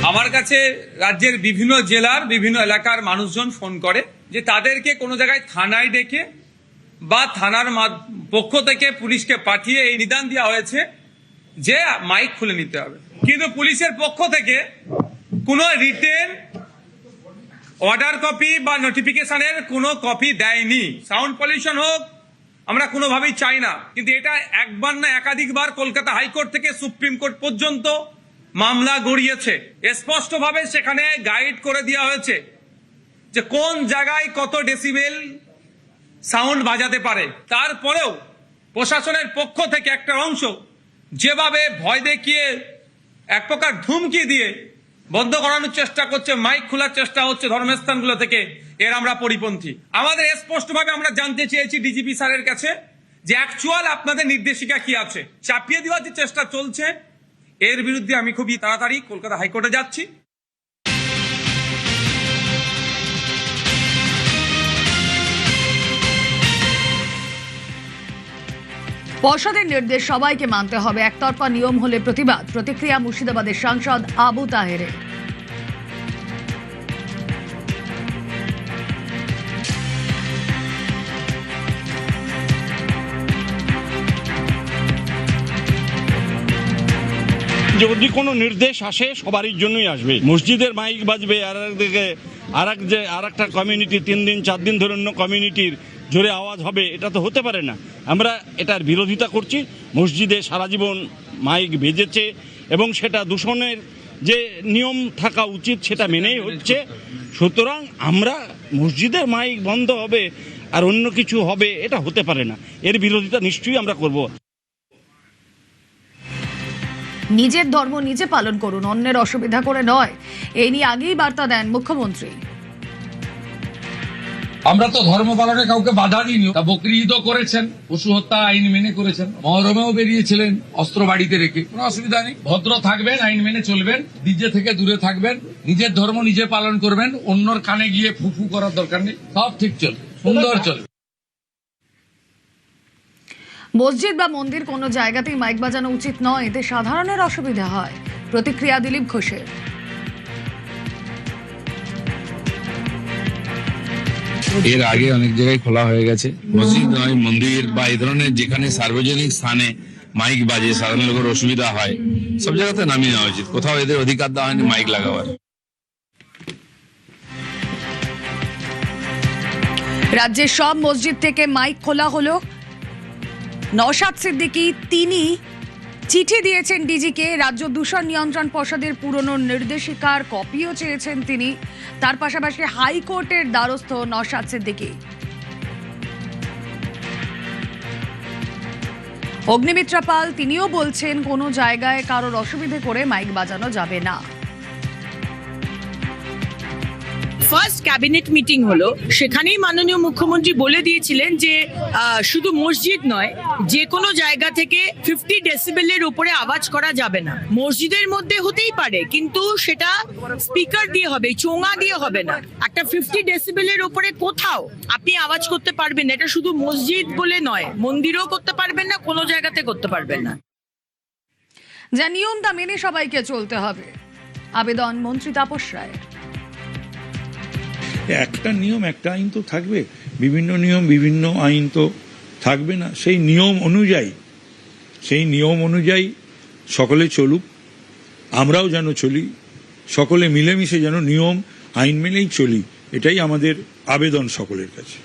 আমার কাছে রাজ্যের বিভিন্ন জেলার বিভিন্ন এলাকার মানুষজন ফোন করে যে তাদেরকে কোনো জায়গায় থানায় ডেকে বা থানার পক্ষ থেকে পুলিশকে পাঠিয়ে এই নিদান দেওয়া হয়েছে যে মাইক খুলে নিতে হবে, কিন্তু পুলিশের পক্ষ থেকে কোনো রিটেন অর্ডার কপি বা নোটিফিকেশনের কোনো কপি দেয়নি। সাউন্ড পলিউশন হোক আমরা কোনোভাবেই চাই না, কিন্তু এটা একবার না একাধিকবার কলকাতা হাইকোর্ট থেকে সুপ্রিম কোর্ট পর্যন্ত মামলা গড়িয়েছে। স্পষ্টভাবে সেখানে গাইড করে দেওয়া হয়েছে যে কোন জায়গায় কত ডেসিবেল সাউন্ড বাজাতে পারে। তারপরেও প্রশাসনের পক্ষ থেকে একটা অংশ যেভাবে ভয় দেখিয়ে এক প্রকার ধুমকি দিয়ে বন্ধ করানোর চেষ্টা করছে, মাইক খোলার চেষ্টা হচ্ছে ধর্মস্থানগুলো থেকে, এর আমরা পরিপন্থী। আমাদের স্পষ্টভাবে আমরা জানতে চেয়েছি ডিজিপি স্যারের কাছে যে অ্যাকচুয়াল আপনাদের নির্দেশিকা কি আছে। চাপিয়ে দেওয়ার যে চেষ্টা চলছে এর বিরুদ্ধে আমি খুবই তাড়াতাড়ি কলকাতা হাইকোর্টে যাচ্ছি। পর্ষদের নির্দেশ সবাইকে মানতে হবে, একতরফা নিয়ম হলে প্রতিবাদ। প্রতিক্রিয়া মুর্শিদাবাদের সাংসদ আবু তাহেরের। যদি কোনো নির্দেশ আসে সবারই জন্যই আসবে। মসজিদের মাইক বাজবে আর একদিকে আর একটা কমিউনিটি 3 দিন 4 দিন ধরে অন্য কমিউনিটির জোরে আওয়াজ হবে, এটা তো হতে পারে না। আমরা এটার বিরোধিতা করছি। মসজিদে সারা জীবন মাইক বেজেছে এবং সেটা দূষণের যে নিয়ম থাকা উচিত সেটা মেনেই হচ্ছে। সুতরাং আমরা মসজিদের মাইক বন্ধ হবে আর অন্য কিছু হবে, এটা হতে পারে না। এর বিরোধিতা নিশ্চয়ই আমরা করব। নিজের ধর্ম নিজে পালন করুন, অন্যের অসুবিধা করে নয়, এই নিয়ে আগেই বার্তা দেন মুখ্যমন্ত্রী। আমরা তো ধর্ম পালনে কাউকে বাধা দিইনি। বকরি ঈদও করেছেন, পশু হত্যা আইন মেনে করেছেন, মহরমেও বেরিয়েছিলেন অস্ত্র বাড়িতে রেখে, কোনো অসুবিধা নেই। ভদ্র থাকবেন, আইন মেনে চলবেন, ডিজে থেকে দূরে থাকবেন, নিজের ধর্ম নিজে পালন করবেন, অন্যর কানে গিয়ে ফুফু করার দরকার নেই, সব ঠিক চলবে, সুন্দর চলবে। মসজিদ বা মন্দির কোনো জায়গাতেই মাইক বাজানো উচিত নয়, এতে সাধারণের অসুবিধা হয়। প্রতিক্রিয়া দিলীপ ঘোষের। এর আগে অনেক জায়গায় খোলা হয়ে গেছে, মসজিদ নয় মন্দির বা এই ধরনের যেখানে সার্বজনিক স্থানে মাইক বাজে সাধারণ লোকের অসুবিধা হয়, সব জায়গাতে নামিয়ে নেওয়া উচিত। কোথাও এদের অধিকার দেওয়া হয়নি মাইক লাগাবার। রাজ্যের সব মসজিদ থেকে মাইক খোলা হলো। নওশাদ সিদ্দিকী তিনি চিঠি দিয়েছেন ডিজিকে। রাজ্য দূষণ নিয়ন্ত্রণ পর্ষদের পুরনো নির্দেশিকার কপিও চেয়েছেন তিনি। তার পাশাপাশি হাইকোর্টের দ্বারস্থ নওশাদ সিদ্দিকী। অগ্নিমিত্রা পাল তিনিও বলছেন কোনো জায়গায় কারোর অসুবিধে করে মাইক বাজানো যাবে না। ফার্স্ট ক্যাবিনেট মিটিং হলো, সেখানেই মাননীয় মুখ্যমন্ত্রী বলে দিয়েছিলেন যে শুধু মসজিদ নয়, যে কোনো জায়গা থেকে 50 ডেসিবেলের উপরে আওয়াজ করা যাবে না। মসজিদের মধ্যে হতেই পারে, কিন্তু সেটা স্পিকার দিয়ে হবে, চোঙা দিয়ে হবে না। একটা 50 ডেসিবেলের উপরে কোথাও আপনি আওয়াজ করতে পারবেন না। এটা শুধু মসজিদ বলে নয়, মন্দিরেও করতে পারবেন না, কোনো জায়গাতে করতে পারবেন না। যা নিয়ম তা মেনে সবাইকে চলতে হবে, আবেদন মন্ত্রী তাপস রায়। একটা নিয়ম একটা আইন তো থাকবে, বিভিন্ন নিয়ম বিভিন্ন আইন তো থাকবে না। সেই নিয়ম অনুযায়ী সকলে চলুক, আমরাও যেন চলি, সকলে মিলেমিশে যেন নিয়ম আইন মেনেই চলি, এটাই আমাদের আবেদন সকলের কাছে।